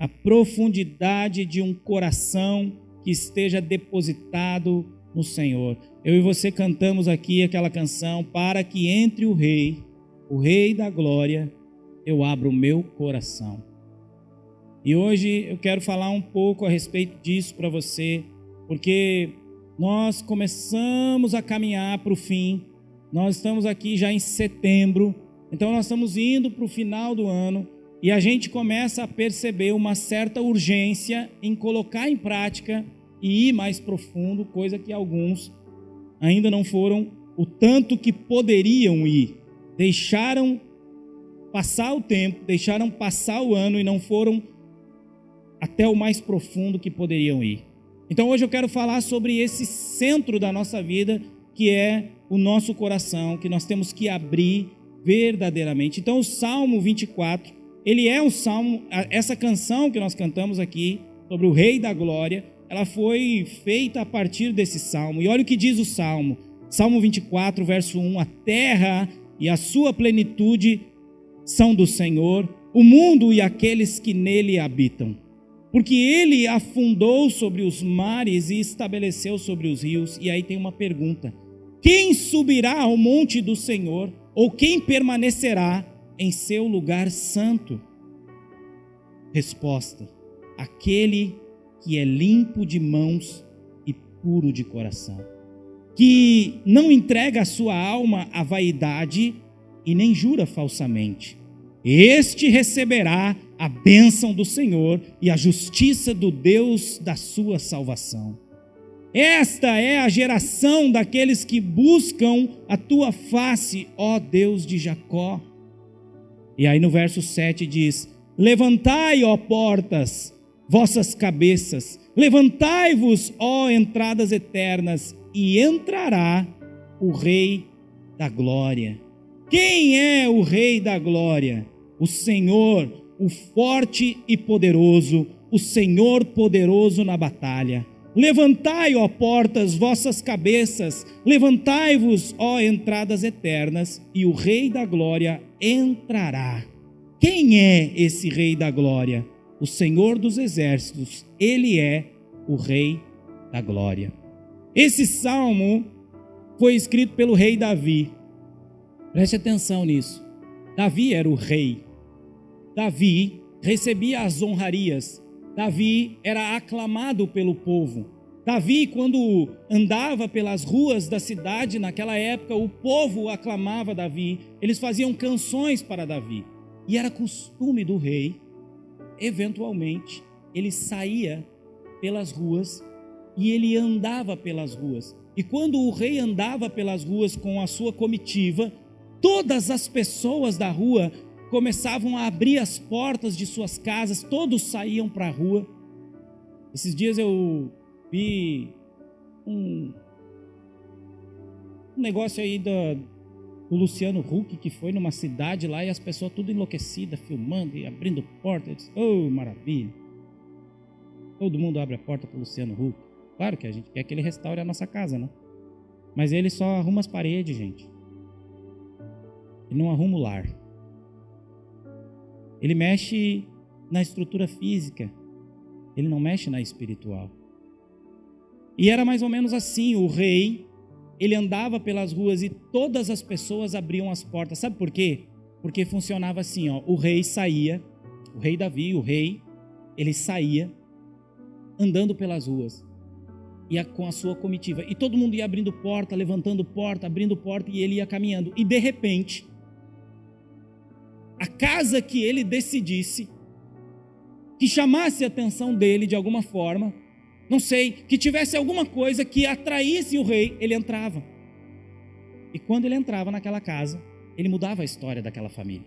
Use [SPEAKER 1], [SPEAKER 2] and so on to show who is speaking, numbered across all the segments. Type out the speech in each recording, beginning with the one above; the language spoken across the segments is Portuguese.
[SPEAKER 1] a profundidade de um coração que esteja depositado no Senhor. Eu e você cantamos aqui aquela canção: para que entre o Rei da Glória, eu abro o meu coração. E hoje eu quero falar um pouco a respeito disso para você, porque nós começamos a caminhar para o fim. Nós estamos aqui já em setembro, então nós estamos indo para o final do ano e a gente começa a perceber uma certa urgência em colocar em prática e ir mais profundo, coisa que alguns ainda não foram o tanto que poderiam ir. Deixaram passar o tempo, deixaram passar o ano e não foram até o mais profundo que poderiam ir. Então hoje eu quero falar sobre esse centro da nossa vida, que é o nosso coração, que nós temos que abrir verdadeiramente. Então o Salmo 24, ele é um salmo, essa canção que nós cantamos aqui, sobre o Rei da Glória, ela foi feita a partir desse salmo. E olha o que diz o salmo, Salmo 24, verso 1, a terra e a sua plenitude são do Senhor, o mundo e aqueles que nele habitam. Porque ele afundou sobre os mares e estabeleceu sobre os rios. E aí tem uma pergunta: quem subirá ao monte do Senhor? Ou quem permanecerá em seu lugar santo? Resposta: aquele que é limpo de mãos e puro de coração, que não entrega a sua alma à vaidade e nem jura falsamente. Este receberá a bênção do Senhor e a justiça do Deus da sua salvação. Esta é a geração daqueles que buscam a tua face, ó Deus de Jacó. E aí no verso 7 diz: levantai, ó portas, vossas cabeças, levantai-vos, ó entradas eternas, e entrará o Rei da Glória. Quem é o Rei da Glória? O Senhor, o forte e poderoso, o Senhor poderoso na batalha. Levantai, ó portas, vossas cabeças, levantai-vos, ó entradas eternas, e o Rei da Glória entrará. Quem é esse Rei da Glória? O Senhor dos Exércitos, ele é o Rei da Glória. Esse salmo foi escrito pelo rei Davi. Preste atenção nisso. Davi era o rei. Davi recebia as honrarias. Davi era aclamado pelo povo. Davi, quando andava pelas ruas da cidade naquela época, o povo aclamava Davi. Eles faziam canções para Davi. E era costume do rei, eventualmente, ele saía pelas ruas e ele andava pelas ruas. E quando o rei andava pelas ruas com a sua comitiva, todas as pessoas da rua começavam a abrir as portas de suas casas, todos saíam para a rua. Esses dias eu vi um negócio aí do Luciano Huck, que foi numa cidade lá e as pessoas tudo enlouquecidas, filmando e abrindo portas. Oh, maravilha! Todo mundo abre a porta para o Luciano Huck. Claro que a gente quer que ele restaure a nossa casa, né? Mas ele só arruma as paredes, gente. Ele não arruma o lar. Ele mexe na estrutura física. Ele não mexe na espiritual. E era mais ou menos assim, o rei, ele andava pelas ruas e todas as pessoas abriam as portas. Sabe por quê? Porque funcionava assim, ó, o rei saía, o rei Davi, ele saía andando pelas ruas, ia com a sua comitiva, e todo mundo ia abrindo porta, levantando porta, abrindo porta, e ele ia caminhando, e de repente, a casa que ele decidisse, que chamasse a atenção dele de alguma forma, não sei, que tivesse alguma coisa que atraísse o rei, ele entrava. E quando ele entrava naquela casa, ele mudava a história daquela família.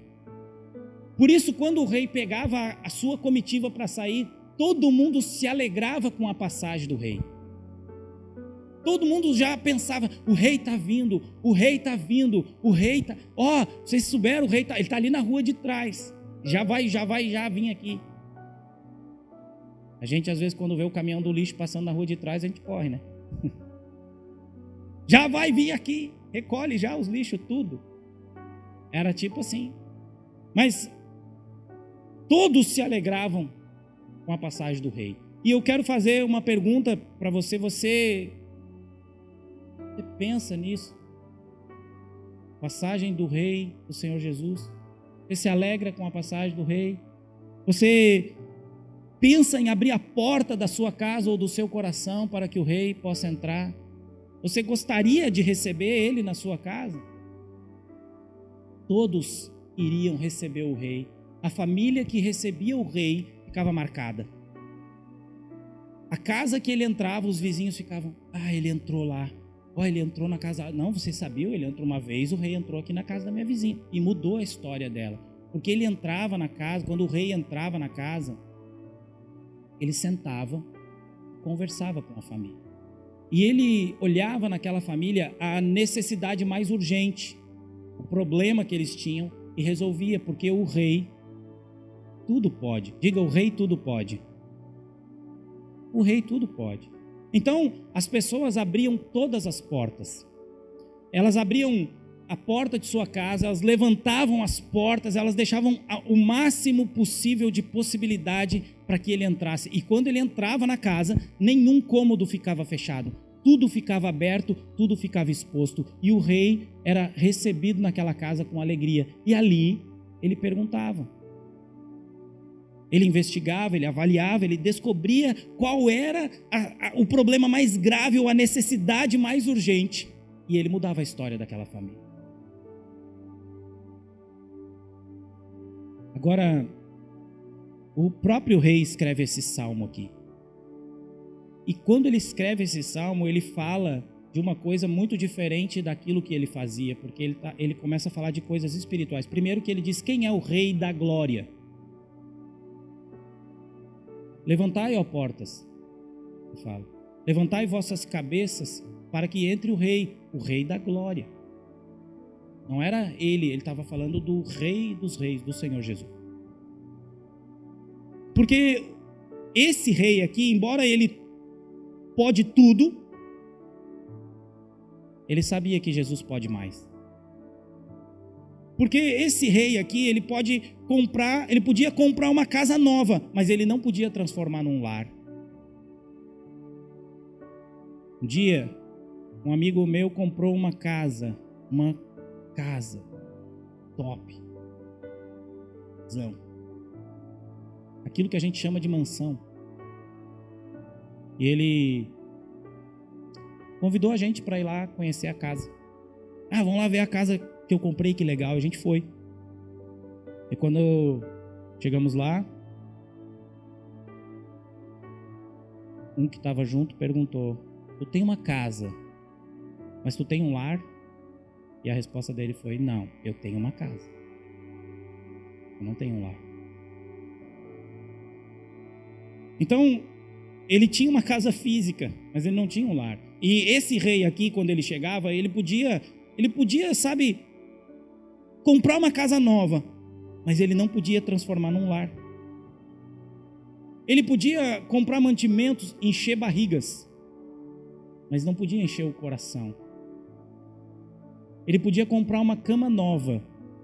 [SPEAKER 1] Por isso, quando o rei pegava a sua comitiva para sair, todo mundo se alegrava com a passagem do rei. Todo mundo já pensava, o rei está vindo, o rei está vindo, o rei está... Ó, vocês souberam, o rei ele está ali na rua de trás. Já vai vir aqui. A gente, às vezes, quando vê o caminhão do lixo passando na rua de trás, a gente corre, né? Já vai vir aqui, recolhe já os lixos, tudo. Era tipo assim. Mas todos se alegravam com a passagem do rei. E eu quero fazer uma pergunta para você. Você pensa nisso? Passagem do rei, do Senhor Jesus. Você se alegra com a passagem do rei? Você pensa em abrir a porta da sua casa ou do seu coração para que o rei possa entrar? Você gostaria de receber ele na sua casa? Todos iriam receber o rei. A família que recebia o rei ficava marcada. A casa que ele entrava, os vizinhos ficavam: ele entrou lá. Ele entrou na casa. Não, você sabia? Ele entrou uma vez, o rei entrou aqui na casa da minha vizinha. E mudou a história dela. Porque ele entrava na casa, quando o rei entrava na casa, ele sentava, conversava com a família. E ele olhava naquela família a necessidade mais urgente, o problema que eles tinham, e resolvia, porque o rei tudo pode. Diga: o rei tudo pode. O rei tudo pode. Então, as pessoas abriam todas as portas. Elas abriam a porta de sua casa, elas levantavam as portas, elas deixavam o máximo possível de possibilidade para que ele entrasse. E quando ele entrava na casa, nenhum cômodo ficava fechado. Tudo ficava aberto, tudo ficava exposto. E o rei era recebido naquela casa com alegria. E ali, ele perguntava. Ele investigava, ele avaliava, ele descobria qual era o problema mais grave ou a necessidade mais urgente. E ele mudava a história daquela família. Agora, o próprio rei escreve esse salmo aqui. E quando ele escreve esse salmo, ele fala de uma coisa muito diferente daquilo que ele fazia, porque ele começa a falar de coisas espirituais. Primeiro que ele diz: quem é o rei da glória? Levantai, ó portas, eu falo. Levantai vossas cabeças para que entre o rei da glória. Não era ele estava falando do rei dos reis, do Senhor Jesus. Porque esse rei aqui, embora ele pode tudo, ele sabia que Jesus pode mais. Porque esse rei aqui, ele podia comprar uma casa nova, mas ele não podia transformar num lar. Um dia, um amigo meu comprou uma casa top. Aquilo que a gente chama de mansão. E ele convidou a gente para ir lá conhecer a casa. Vamos lá ver a casa que eu comprei, que legal. A gente foi. E quando chegamos lá, um que estava junto perguntou: tu tem uma casa, mas tu tem um lar? E a resposta dele foi: não, eu tenho uma casa, eu não tenho um lar. Então, ele tinha uma casa física, mas ele não tinha um lar. E esse rei aqui, quando ele chegava, ele podia, sabe, comprar uma casa nova, mas ele não podia transformar num lar. Ele podia comprar mantimentos, encher barrigas, mas não podia encher o coração. Ele podia comprar uma cama nova,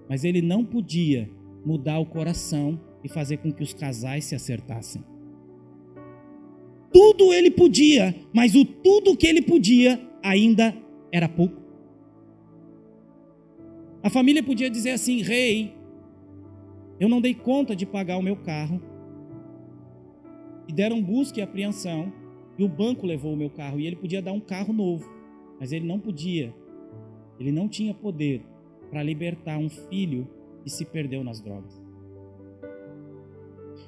[SPEAKER 1] mas ele não podia mudar o coração e fazer com que os casais se acertassem. Tudo ele podia, mas o tudo que ele podia ainda era pouco. A família podia dizer assim: rei, eu não dei conta de pagar o meu carro. E deram busca e apreensão, e o banco levou o meu carro, e ele podia dar um carro novo, mas ele não podia, ele não tinha poder para libertar um filho que se perdeu nas drogas.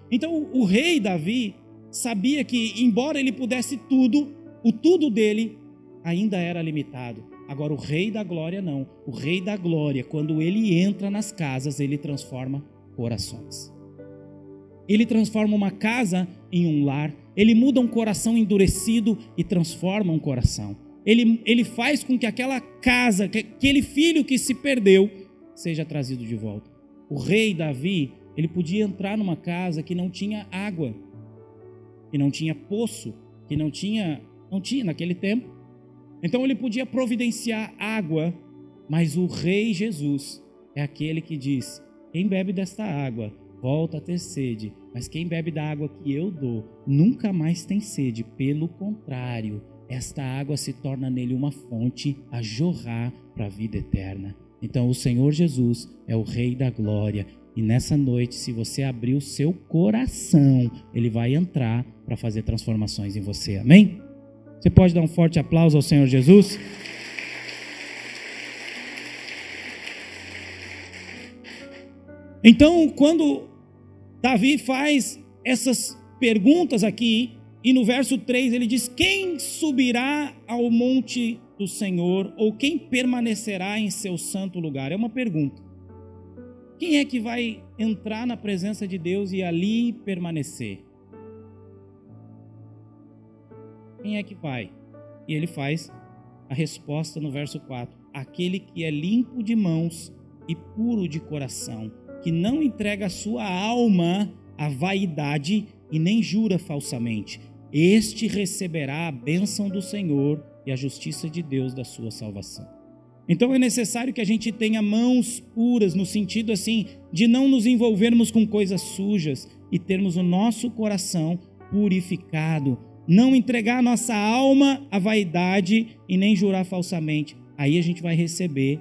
[SPEAKER 1] Então o rei Davi sabia que, embora ele pudesse tudo, o tudo dele ainda era limitado. Agora o rei da glória não. O rei da glória, quando ele entra nas casas, ele transforma corações. Ele transforma uma casa em um lar. Ele muda um coração endurecido e transforma um coração. Ele faz com que aquela casa, aquele filho que se perdeu, seja trazido de volta. O rei Davi, ele podia entrar numa casa que não tinha água, que não tinha poço, que não tinha naquele tempo. Então ele podia providenciar água, mas o rei Jesus é aquele que diz: quem bebe desta água volta a ter sede, mas quem bebe da água que eu dou nunca mais tem sede. Pelo contrário, esta água se torna nele uma fonte a jorrar para a vida eterna. Então o Senhor Jesus é o Rei da Glória. E nessa noite, se você abrir o seu coração, Ele vai entrar para fazer transformações em você. Amém? Você pode dar um forte aplauso ao Senhor Jesus? Então, quando Davi faz essas perguntas aqui, e no verso 3 ele diz: quem subirá ao monte do Senhor, ou quem permanecerá em seu santo lugar? É uma pergunta. Quem é que vai entrar na presença de Deus e ali permanecer? Quem é que vai? E ele faz a resposta no verso 4. Aquele que é limpo de mãos e puro de coração, que não entrega a sua alma à vaidade e nem jura falsamente. Este receberá a bênção do Senhor e a justiça de Deus da sua salvação. Então é necessário que a gente tenha mãos puras, no sentido assim, de não nos envolvermos com coisas sujas e termos o nosso coração purificado. Não entregar a nossa alma à vaidade e nem jurar falsamente. Aí a gente vai receber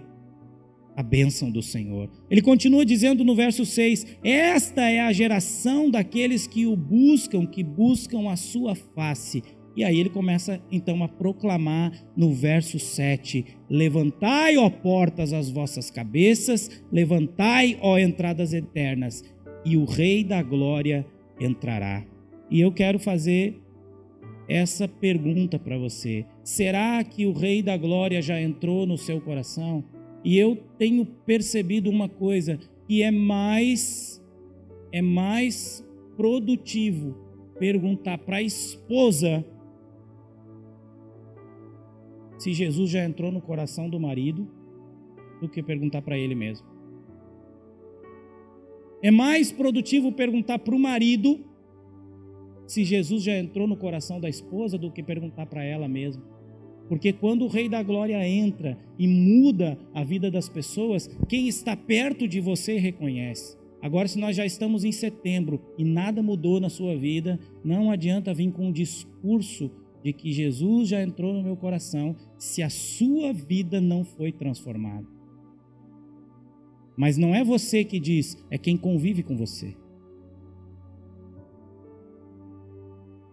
[SPEAKER 1] a bênção do Senhor. Ele continua dizendo no verso 6, esta é a geração daqueles que o buscam, que buscam a sua face. E aí ele começa então a proclamar no verso 7, levantai, ó portas, as vossas cabeças, levantai, ó entradas eternas, e o Rei da Glória entrará. E eu quero fazer essa pergunta para você: será que o Rei da Glória já entrou no seu coração? E eu tenho percebido uma coisa, que é mais produtivo perguntar para a esposa se Jesus já entrou no coração do marido do que perguntar para ele mesmo. É mais produtivo perguntar para o marido se Jesus já entrou no coração da esposa do que perguntar para ela mesma. Porque quando o Rei da Glória entra e muda a vida das pessoas, quem está perto de você reconhece. Agora, se nós já estamos em setembro e nada mudou na sua vida, não adianta vir com um discurso de que Jesus já entrou no meu coração, se a sua vida não foi transformada. Mas não é você que diz, é quem convive com você.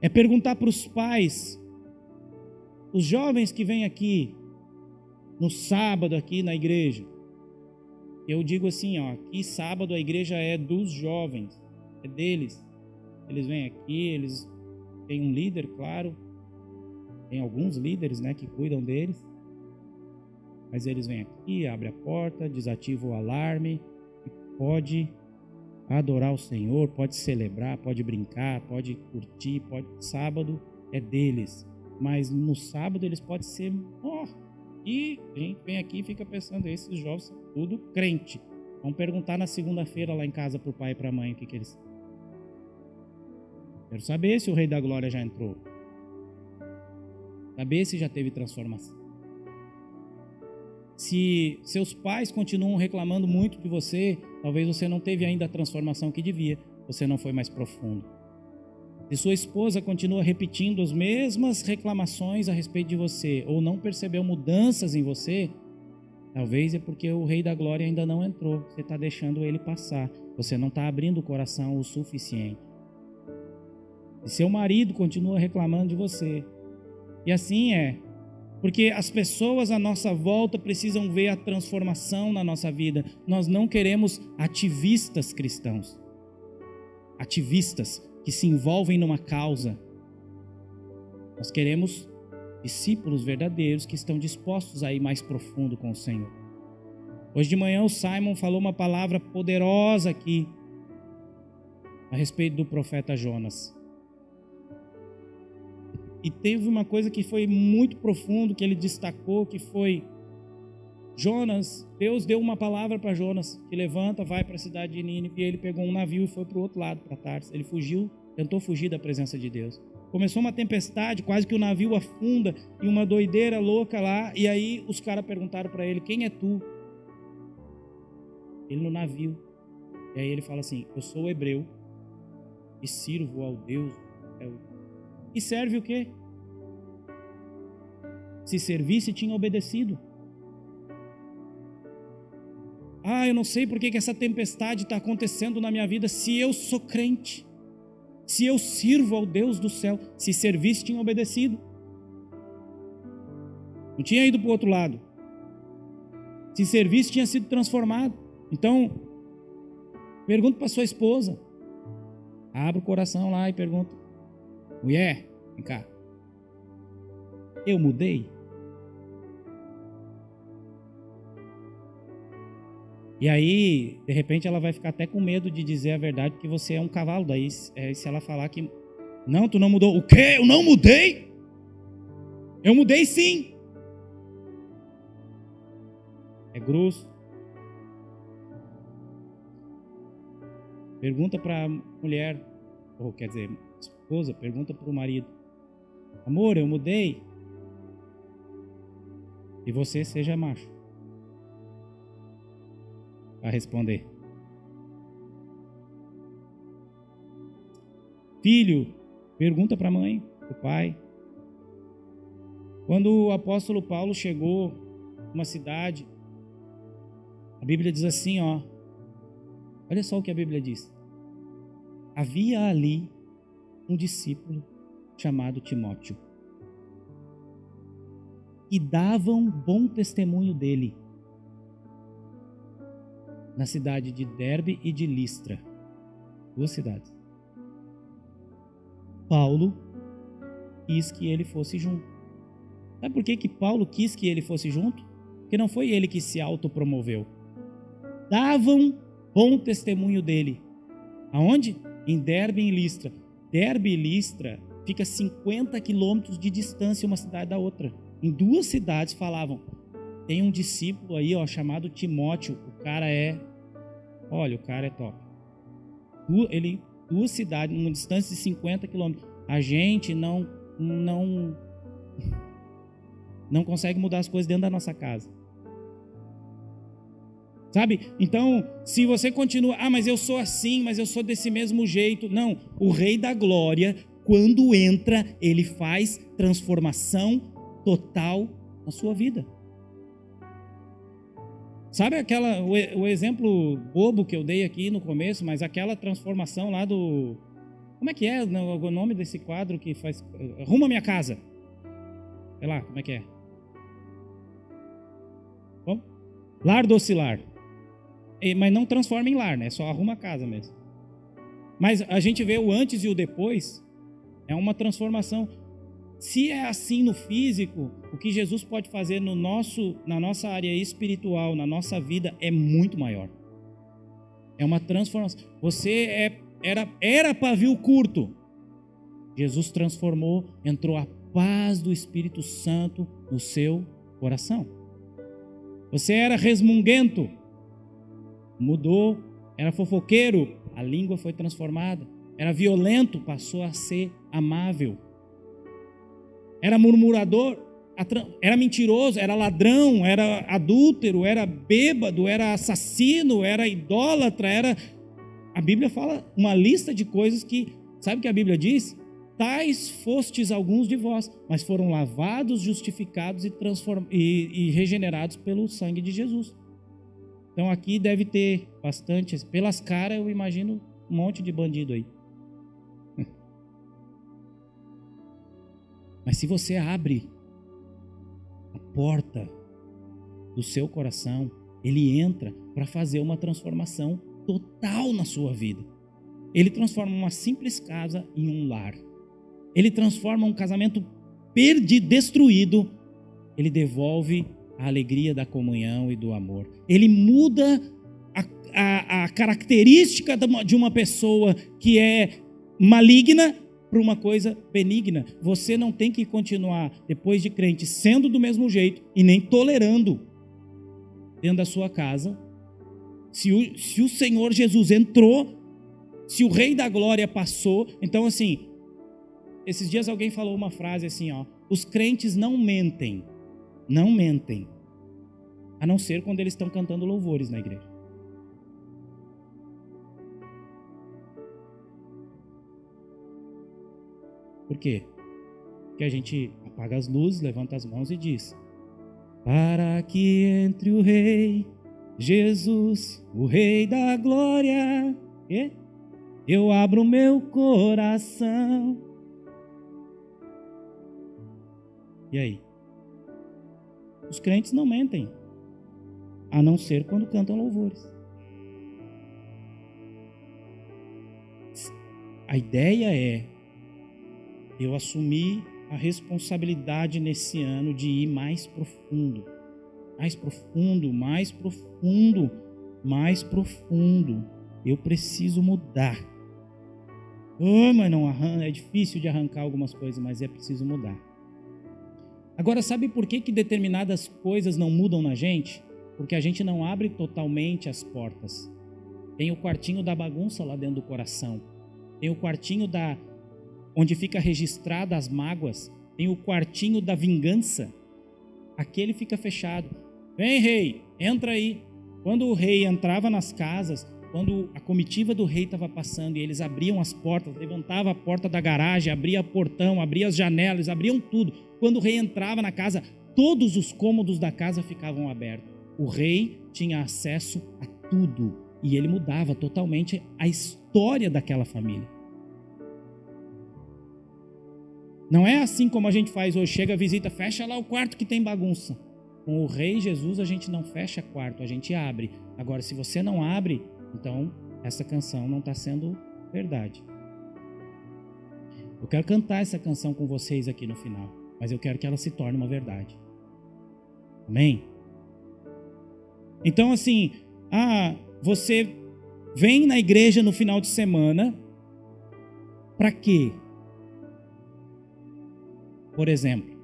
[SPEAKER 1] É perguntar para os pais, os jovens que vêm aqui, no sábado aqui na igreja. Eu digo assim, ó, aqui sábado a igreja é dos jovens, é deles. Eles vêm aqui, eles têm um líder, claro. Tem alguns líderes, né, que cuidam deles. Mas eles vêm aqui, abrem a porta, desativam o alarme e pode adorar o Senhor, pode celebrar, pode brincar, pode curtir, pode. Sábado é deles. Mas no sábado eles podem ser, e a gente vem aqui e fica pensando, esses jovens são tudo crente. Vamos perguntar na segunda-feira lá em casa para o pai e para a mãe o que eles... Quero saber se o Rei da Glória já entrou. Saber se já teve transformação. Se seus pais continuam reclamando muito de você, talvez você não teve ainda a transformação que devia, você não foi mais profundo. Se sua esposa continua repetindo as mesmas reclamações a respeito de você, ou não percebeu mudanças em você, talvez é porque o Rei da Glória ainda não entrou, você está deixando ele passar, você não está abrindo o coração o suficiente. E seu marido continua reclamando de você, e assim é, porque as pessoas à nossa volta precisam ver a transformação na nossa vida. Nós não queremos ativistas cristãos, ativistas que se envolvem numa causa. Nós queremos discípulos verdadeiros que estão dispostos a ir mais profundo com o Senhor. Hoje de manhã o Simon falou uma palavra poderosa aqui a respeito do profeta Jonas. E teve uma coisa que foi muito profundo, que ele destacou, que foi Jonas, Deus deu uma palavra para Jonas, que levanta, vai para a cidade de Nínive, e ele pegou um navio e foi para o outro lado, para Tarsis. Ele fugiu, tentou fugir da presença de Deus. Começou uma tempestade, quase que o navio afunda, e uma doideira louca lá, e aí os caras perguntaram para ele, quem é tu? Ele no navio. E aí ele fala assim: eu sou hebreu e sirvo ao Deus do céu. E serve o quê? Se servisse, tinha obedecido. Eu não sei por que essa tempestade está acontecendo na minha vida. Se eu sou crente, se eu sirvo ao Deus do céu, se servisse, tinha obedecido. Não tinha ido para o outro lado. Se servisse, tinha sido transformado. Então, pergunta para sua esposa. Abre o coração lá e pergunta: mulher, vem cá. Eu mudei? E aí, de repente, ela vai ficar até com medo de dizer a verdade, porque você é um cavalo. Daí, se ela falar que não, tu não mudou. O quê? Eu não mudei? Eu mudei sim. É grosso. Pergunta para a mulher, ou quer dizer, esposa, pergunta para o marido: amor, eu mudei? E você seja macho para responder. Filho, pergunta para a mãe, para o pai. Quando o apóstolo Paulo chegou numa cidade, a Bíblia diz assim, olha só o que a Bíblia diz. Havia ali um discípulo chamado Timóteo, e davam bom testemunho dele na cidade de Derbe e de Listra, 2 cidades. Paulo quis que ele fosse junto. Sabe por que Paulo quis que ele fosse junto? Porque não foi ele que se autopromoveu. Davam bom testemunho dele. Aonde? Em Derbe e em Listra. Derbe e Listra fica 50 quilômetros de distância uma cidade da outra. Em 2 cidades falavam: tem um discípulo aí, chamado Timóteo. O cara é top. 2 cidades, numa distância de 50 quilômetros. A gente não consegue mudar as coisas dentro da nossa casa. Sabe? Então, se você continua, mas eu sou assim, mas eu sou desse mesmo jeito. Não, o Rei da Glória, quando entra, ele faz transformação total na sua vida. Sabe o exemplo bobo que eu dei aqui no começo, mas aquela transformação lá do... Como é que é o nome desse quadro que faz... Arruma Minha Casa. Sei lá, como é que é? Bom? Lar Docilar. Mas não transforma em lar, né? Só arruma a casa mesmo. Mas a gente vê o antes e o depois. É uma transformação. Se é assim no físico, o que Jesus pode fazer na nossa área espiritual, na nossa vida, é muito maior. É uma transformação. Você era pavio curto. Jesus transformou, entrou a paz do Espírito Santo no seu coração. Você era resmunguento, mudou. Era fofoqueiro, a língua foi transformada. Era violento, passou a ser amável. Era murmurador, era mentiroso, era ladrão, era adúltero, era bêbado, era assassino, era idólatra, A Bíblia fala uma lista de coisas que, sabe o que a Bíblia diz? Tais fostes alguns de vós, mas foram lavados, justificados e regenerados pelo sangue de Jesus. Então aqui deve ter bastante, pelas caras eu imagino um monte de bandido aí. Mas se você abre a porta do seu coração, ele entra para fazer uma transformação total na sua vida. Ele transforma uma simples casa em um lar. Ele transforma um casamento destruído, ele devolve a alegria da comunhão e do amor. Ele muda a característica de uma pessoa que é maligna para uma coisa benigna. Você não tem que continuar, depois de crente, sendo do mesmo jeito e nem tolerando dentro da sua casa. Se o Senhor Jesus entrou, se o Rei da Glória passou, então assim, esses dias alguém falou uma frase assim, os crentes não mentem, a não ser quando eles estão cantando louvores na igreja. Por quê? Porque a gente apaga as luzes, levanta as mãos e diz: para que entre o Rei Jesus, o Rei da Glória, eu abro meu coração. E aí? Os crentes não mentem, a não ser quando cantam louvores. A ideia é eu assumir a responsabilidade nesse ano de ir mais profundo. Mais profundo, mais profundo, mais profundo. Eu preciso mudar. Mas não é difícil de arrancar algumas coisas, mas é preciso mudar. Agora, sabe por que determinadas coisas não mudam na gente? Porque a gente não abre totalmente as portas. Tem o quartinho da bagunça lá dentro do coração. Tem o quartinho onde fica registrada as mágoas. Tem o quartinho da vingança. Aquele fica fechado. Vem, rei, entra aí. Quando o rei entrava nas casas, quando a comitiva do rei estava passando e eles abriam as portas, levantavam a porta da garagem, abria o portão, abria as janelas, abriam tudo. Quando o rei entrava na casa, todos os cômodos da casa ficavam abertos. O rei tinha acesso a tudo e ele mudava totalmente a história daquela família. Não é assim como a gente faz hoje, chega a visita, fecha lá o quarto que tem bagunça. Com o Rei Jesus a gente não fecha quarto, a gente abre. Agora, se você não abre, então essa canção não está sendo verdade. Eu quero cantar essa canção com vocês aqui no final, mas eu quero que ela se torne uma verdade. Amém? Então, assim, você vem na igreja no final de semana, para quê? Por exemplo,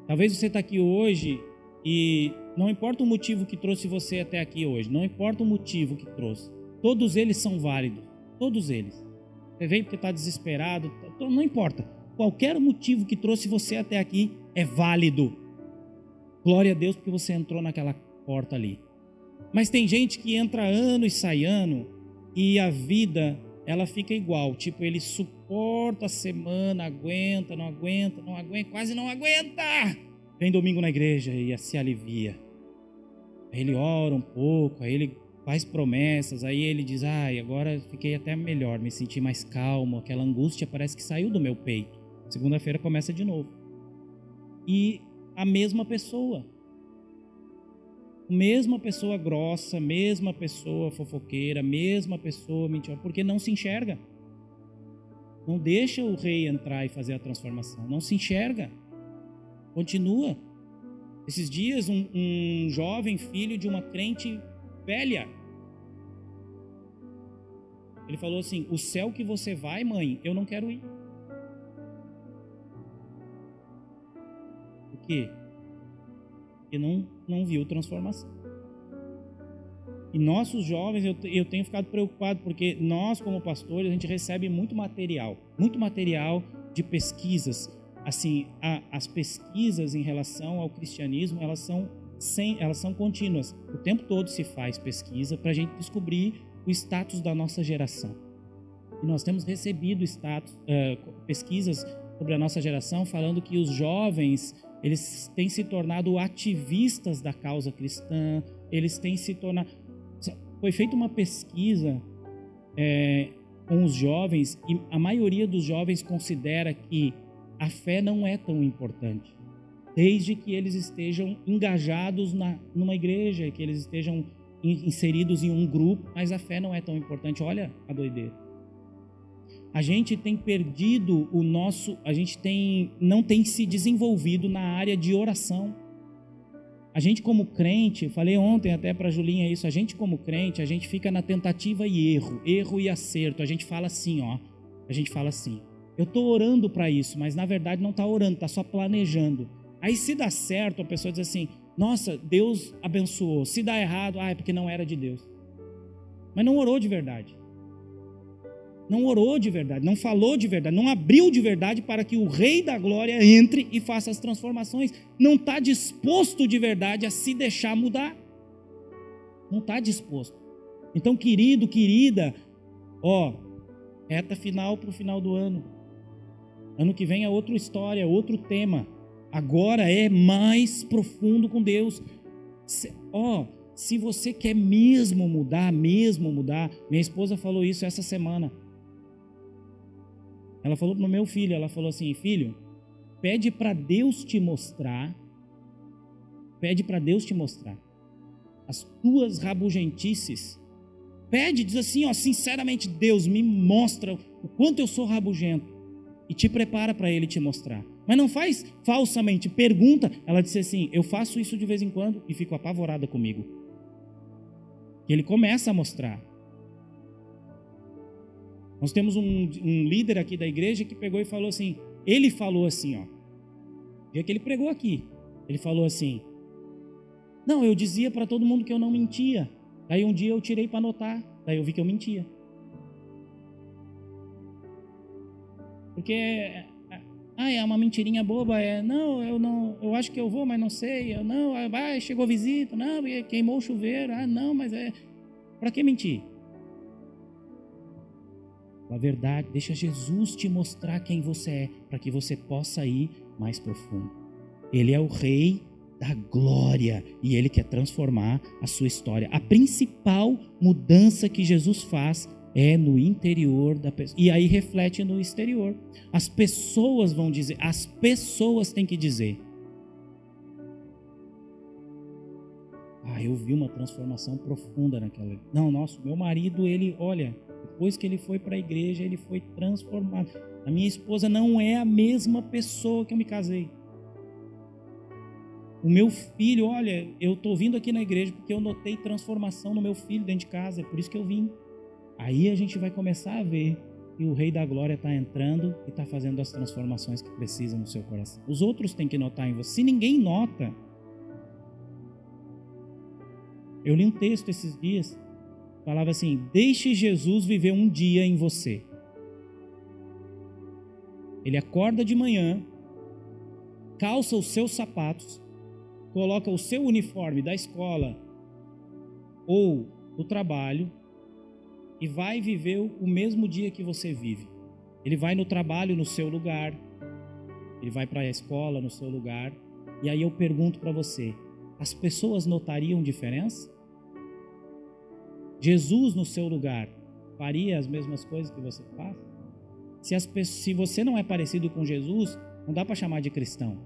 [SPEAKER 1] talvez você está aqui hoje e não importa o motivo que trouxe você até aqui hoje, não importa o motivo que trouxe, todos eles são válidos, todos eles. Você veio porque está desesperado, não importa, qualquer motivo que trouxe você até aqui é válido. Glória a Deus porque você entrou naquela porta ali. Mas tem gente que entra ano e sai ano e a vida ela fica igual, tipo, ele suporta a semana, aguenta, quase não aguenta. Vem domingo na igreja e se alivia. Aí ele ora um pouco, aí ele faz promessas, aí ele diz, agora fiquei até melhor, me senti mais calmo, aquela angústia parece que saiu do meu peito. Segunda-feira começa de novo. E a mesma pessoa grossa, mesma pessoa fofoqueira, mesma pessoa mentirosa, porque não se enxerga. Não deixa o rei entrar e fazer a transformação, não se enxerga. Continua. Esses dias um jovem filho de uma crente velha, ele falou assim, o céu que você vai, mãe, eu não quero ir. Por quê? Porque não viu transformação. E nossos jovens, eu tenho ficado preocupado, porque nós, como pastores, a gente recebe muito material de pesquisas. Assim, as pesquisas em relação ao cristianismo, elas são contínuas. O tempo todo se faz pesquisa para a gente descobrir o status da nossa geração. E nós temos recebido pesquisas sobre a nossa geração, falando que os jovens, eles têm se tornado ativistas da causa cristã, eles têm se tornado... Foi feita uma pesquisa com os jovens e a maioria dos jovens considera que a fé não é tão importante, desde que eles estejam engajados numa igreja, que eles estejam inseridos em um grupo, mas a fé não é tão importante. Olha a doideira. A gente tem perdido não tem se desenvolvido na área de oração. A gente como crente, eu falei ontem até para a Julinha isso, a gente como crente, a gente fica na tentativa e erro e acerto. A gente fala assim, eu estou orando para isso, mas na verdade não está orando, está só planejando. Aí se dá certo, a pessoa diz assim, nossa, Deus abençoou. Se dá errado, é porque não era de Deus. Mas não orou de verdade. Não orou de verdade, não falou de verdade, não abriu de verdade para que o Rei da Glória entre e faça as transformações. Não está disposto de verdade a se deixar mudar. Não está disposto. Então, querido, querida, reta final para o final do ano. Ano que vem é outra história, outro tema. Agora é mais profundo com Deus. Se você quer mesmo mudar, minha esposa falou isso essa semana. Ela falou para o meu filho, ela falou assim: filho, pede para Deus te mostrar as tuas rabugentices. Pede, diz assim, sinceramente, Deus, me mostra o quanto eu sou rabugento. E te prepara para Ele te mostrar. Mas não faz falsamente, pergunta. Ela disse assim: eu faço isso de vez em quando e fico apavorada comigo. E Ele começa a mostrar. Nós temos um líder aqui da igreja que pegou e falou assim, ele falou assim, o dia que ele pregou aqui, ele falou assim: não, eu dizia para todo mundo que eu não mentia. Daí um dia eu tirei para anotar, daí eu vi que eu mentia. Porque é uma mentirinha boba, eu acho que eu vou, mas não sei, chegou visita, queimou o chuveiro, mas para que mentir? A verdade, deixa Jesus te mostrar quem você é, para que você possa ir mais profundo. Ele é o Rei da glória e Ele quer transformar a sua história. A principal mudança que Jesus faz é no interior da pessoa, e aí reflete no exterior. As pessoas vão dizer, as pessoas têm que dizer: eu vi uma transformação profunda naquela. Meu marido, depois que ele foi para a igreja, ele foi transformado. A minha esposa não é a mesma pessoa que eu me casei. O meu filho, eu estou vindo aqui na igreja porque eu notei transformação no meu filho dentro de casa, é por isso que eu vim. Aí a gente vai começar a ver que o Rei da Glória está entrando e está fazendo as transformações que precisa no seu coração. Os outros têm que notar em você. Se ninguém nota... Eu li um texto esses dias, falava assim: deixe Jesus viver um dia em você. Ele acorda de manhã, calça os seus sapatos, coloca o seu uniforme da escola ou do trabalho e vai viver o mesmo dia que você vive. Ele vai no trabalho no seu lugar, ele vai para a escola no seu lugar, e aí eu pergunto para você: as pessoas notariam diferença? Jesus no seu lugar faria as mesmas coisas que você faz? Se você não é parecido com Jesus, não dá para chamar de cristão.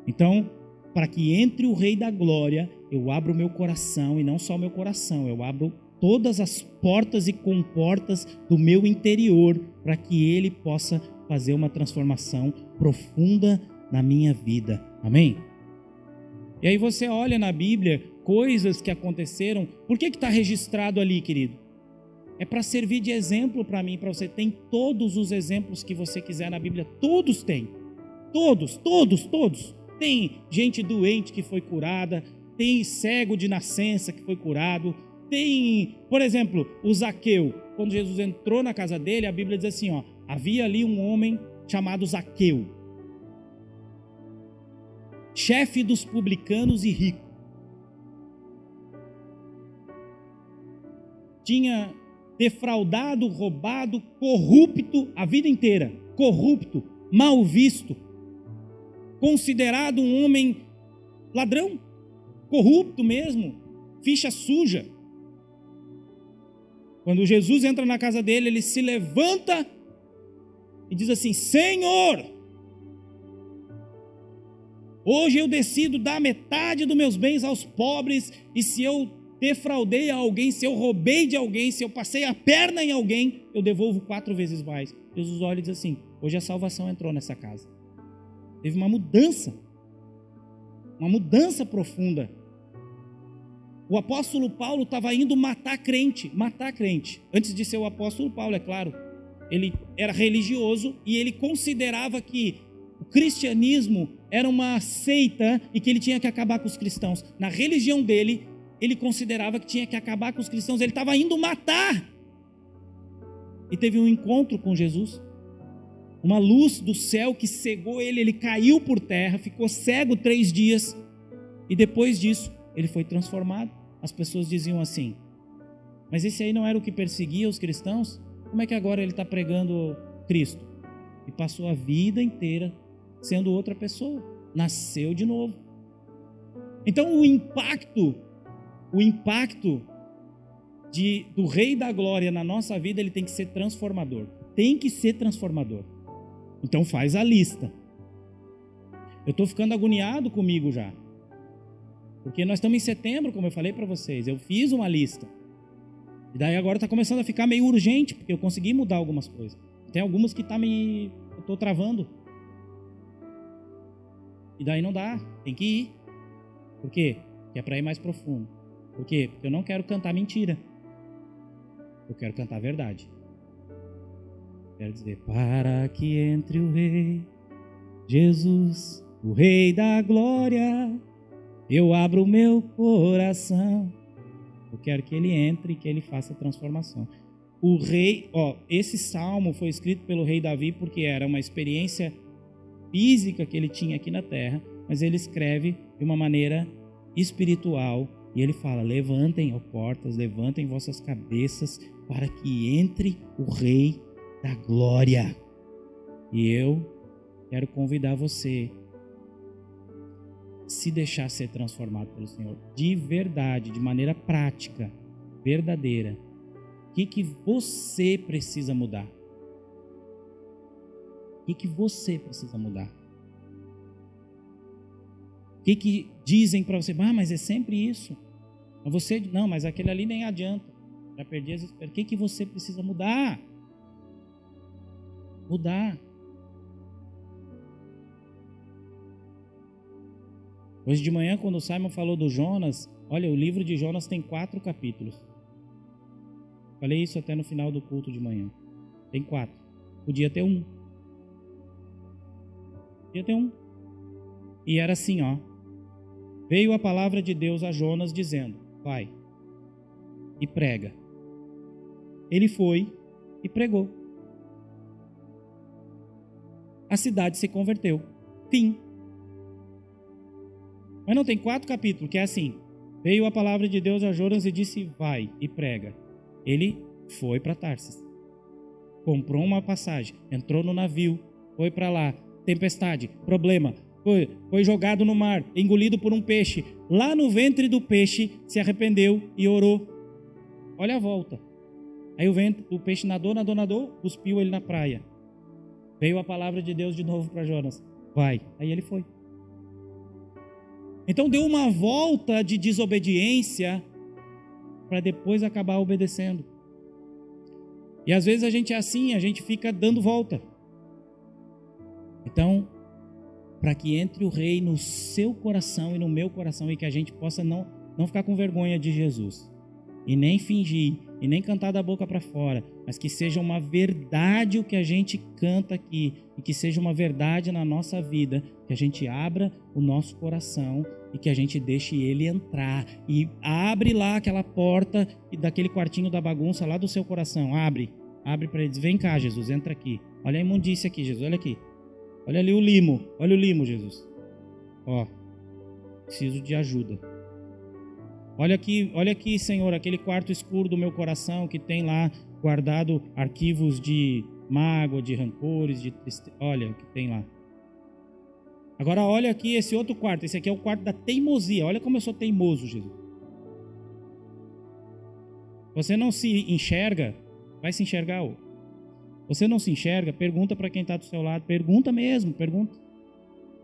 [SPEAKER 1] Então, para que entre o Rei da Glória, eu abro o meu coração, e não só o meu coração, eu abro todas as portas e comportas do meu interior, para que Ele possa fazer uma transformação profunda na minha vida. Amém? E aí você olha na Bíblia coisas que aconteceram. Por que está registrado ali, querido? É para servir de exemplo para mim, para você. Tem todos os exemplos que você quiser na Bíblia. Todos tem. Todos. Tem gente doente que foi curada. Tem cego de nascença que foi curado. Tem, por exemplo, o Zaqueu. Quando Jesus entrou na casa dele, a Bíblia diz assim, havia ali um homem chamado Zaqueu, chefe dos publicanos e rico. Tinha defraudado, roubado, corrupto a vida inteira. Corrupto, mal visto. Considerado um homem ladrão. Corrupto mesmo. Ficha suja. Quando Jesus entra na casa dele, ele se levanta e diz assim: Senhor, hoje eu decido dar metade dos meus bens aos pobres, e se eu defraudei a alguém, se eu roubei de alguém, se eu passei a perna em alguém, eu devolvo 4 vezes mais. Jesus olha e diz assim: hoje a salvação entrou nessa casa. Teve uma mudança profunda. O apóstolo Paulo estava indo matar crente. Antes de ser o apóstolo Paulo, é claro. Ele era religioso e ele considerava que o cristianismo era uma seita e que ele tinha que acabar com os cristãos. Na religião dele, ele considerava que tinha que acabar com os cristãos. Ele estava indo matar. E teve um encontro com Jesus. Uma luz do céu que cegou ele. Ele caiu por terra, ficou cego 3 dias. E depois disso, ele foi transformado. As pessoas diziam assim: mas esse aí não era o que perseguia os cristãos? Como é que agora ele está pregando Cristo? e passou a vida inteira sendo outra pessoa. Nasceu de novo. Então o impacto do Rei da Glória na nossa vida, ele tem que ser transformador. Tem que ser transformador. Então faz a lista. Eu estou ficando agoniado comigo já. Porque nós estamos em setembro, como eu falei para vocês. Eu fiz uma lista. E daí agora está começando a ficar meio urgente, porque eu consegui mudar algumas coisas. Tem algumas que eu estou travando. E daí não dá, tem que ir. Por quê? Porque é para ir mais profundo. Por quê? Porque eu não quero cantar mentira. Eu quero cantar a verdade. Quero dizer, para que entre o Rei Jesus, o Rei da Glória, eu abro o meu coração. Eu quero que ele entre e que ele faça a transformação. O rei, esse salmo foi escrito pelo rei Davi porque era uma experiência física que ele tinha aqui na terra, mas ele escreve de uma maneira espiritual e ele fala: levantem, ó portas, levantem vossas cabeças para que entre o Rei da Glória. E eu quero convidar você a se deixar ser transformado pelo Senhor de verdade, de maneira prática, verdadeira. O que você precisa mudar? O que você precisa mudar? O que dizem para você? Mas é sempre isso. Você, não, mas aquele ali nem adianta. Já perdi as esperanças. O que você precisa mudar? Mudar. Hoje de manhã, quando o Simon falou do Jonas, olha, o livro de Jonas tem 4 capítulos. Falei isso até no final do culto de manhã. Tem 4. Podia ter 1. Podia ter 1. E era assim, Veio a palavra de Deus a Jonas dizendo: vai e prega. Ele foi e pregou. A cidade se converteu. Fim. Mas não tem 4 capítulos, que é assim. Veio a palavra de Deus a Jonas e disse: vai e prega. Ele foi para Tarsis. Comprou uma passagem, entrou no navio, foi para lá. Tempestade, problema. Foi jogado no mar, engolido por um peixe. Lá no ventre do peixe se arrependeu e orou. Olha a volta. Aí o peixe nadou, cuspiu ele na praia. Veio a palavra de Deus de novo para Jonas: vai. Aí ele foi. Então deu uma volta de desobediência para depois acabar obedecendo. E às vezes a gente é assim, a gente fica dando volta. Então, para que entre o Rei no seu coração e no meu coração, e que a gente possa não ficar com vergonha de Jesus, e nem fingir, e nem cantar da boca para fora, mas que seja uma verdade o que a gente canta aqui, e que seja uma verdade na nossa vida, que a gente abra o nosso coração e que a gente deixe ele entrar, e abre lá aquela porta daquele quartinho da bagunça lá do seu coração, abre para ele, diz: vem cá, Jesus, entra aqui, olha a imundícia aqui, Jesus, olha aqui. Olha ali o limo. Olha o limo, Jesus. Preciso de ajuda. Olha aqui, Senhor, aquele quarto escuro do meu coração que tem lá guardado arquivos de mágoa, de rancores, de tristeza. Olha o que tem lá. Agora olha aqui esse outro quarto. Esse aqui é o quarto da teimosia. Olha como eu sou teimoso, Jesus. Você não se enxerga, vai se enxergar. Você não se enxerga, pergunta para quem está do seu lado. Pergunta mesmo, pergunta.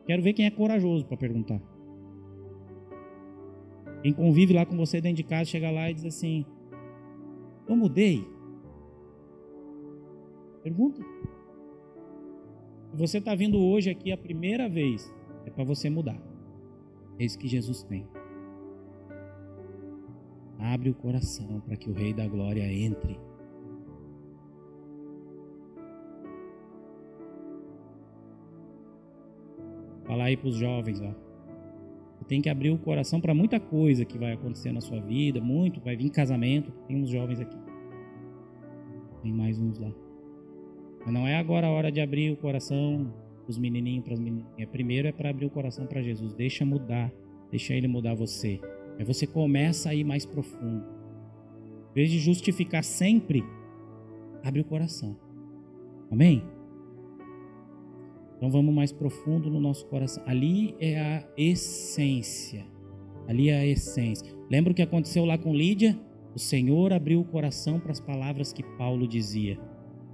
[SPEAKER 1] Quero ver quem é corajoso para perguntar. Quem convive lá com você dentro de casa, chega lá e diz assim: eu mudei. Pergunta. Se você está vindo hoje aqui a primeira vez, é para você mudar. É isso que Jesus tem. Abre o coração para que o Rei da Glória entre. Falar aí para os jovens, Você tem que abrir o coração para muita coisa que vai acontecer na sua vida, vai vir casamento, tem uns jovens aqui. Tem mais uns lá. Mas não é agora a hora de abrir o coração para os menininhos, para as menininhas. Primeiro é para abrir o coração para Jesus. Deixa ele mudar você. Aí você começa a ir mais profundo. Em vez de justificar sempre, abre o coração. Amém? Então vamos mais profundo no nosso coração. Ali é a essência. Ali é a essência. Lembra o que aconteceu lá com Lídia? O Senhor abriu o coração para as palavras que Paulo dizia.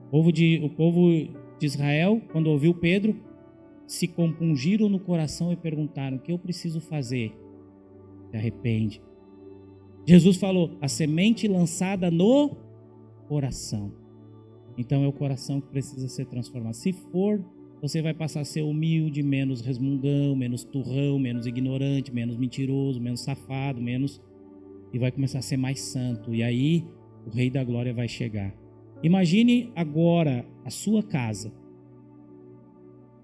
[SPEAKER 1] O povo de Israel, quando ouviu Pedro, se compungiram no coração e perguntaram: o que eu preciso fazer? Se arrepende. Jesus falou: a semente lançada no coração. Então é o coração que precisa ser transformado. Se for, você vai passar a ser humilde, menos resmungão, menos turrão, menos ignorante, menos mentiroso, menos safado, e vai começar a ser mais santo. E aí o Rei da Glória vai chegar. Imagine agora a sua casa.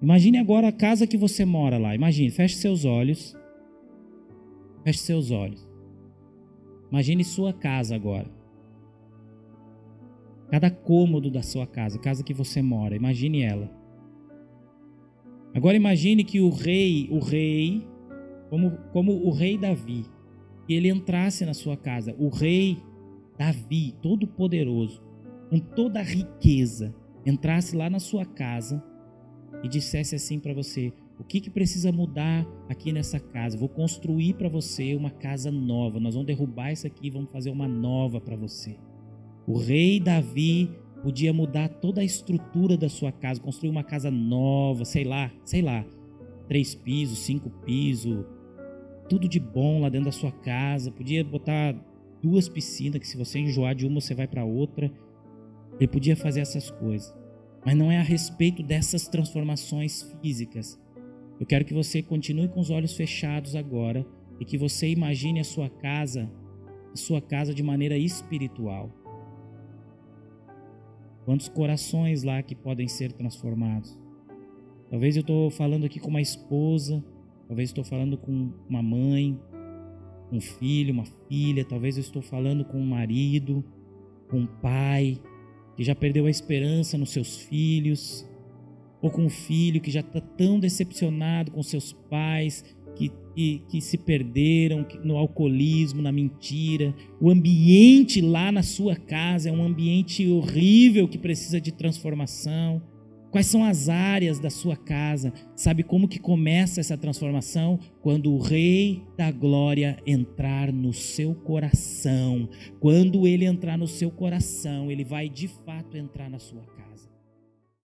[SPEAKER 1] Imagine agora a casa que você mora lá. Imagine, feche seus olhos. Feche seus olhos. Imagine sua casa agora. Cada cômodo da sua casa, a casa que você mora, imagine ela. Agora imagine que o rei, como o rei Davi, que ele entrasse na sua casa, o rei Davi, todo poderoso, com toda a riqueza, entrasse lá na sua casa e dissesse assim para você: o que precisa mudar aqui nessa casa? Vou construir para você uma casa nova, nós vamos derrubar isso aqui e vamos fazer uma nova para você. O rei Davi podia mudar toda a estrutura da sua casa, construir uma casa nova, sei lá, 3 pisos, 5 pisos, tudo de bom lá dentro da sua casa. Podia botar 2 piscinas, que se você enjoar de uma, você vai para outra. Ele podia fazer essas coisas. Mas não é a respeito dessas transformações físicas. Eu quero que você continue com os olhos fechados agora e que você imagine a sua casa de maneira espiritual. Quantos corações lá que podem ser transformados? Talvez eu estou falando aqui com uma esposa, talvez estou falando com uma mãe, um filho, uma filha, talvez eu estou falando com um marido, com um pai que já perdeu a esperança nos seus filhos, ou com um filho que já está tão decepcionado com seus pais, que se perderam no alcoolismo, na mentira. O ambiente lá na sua casa é um ambiente horrível que precisa de transformação. Quais são as áreas da sua casa? Sabe como que começa essa transformação? Quando o Rei da Glória entrar no seu coração. Quando ele entrar no seu coração, ele vai de fato entrar na sua casa.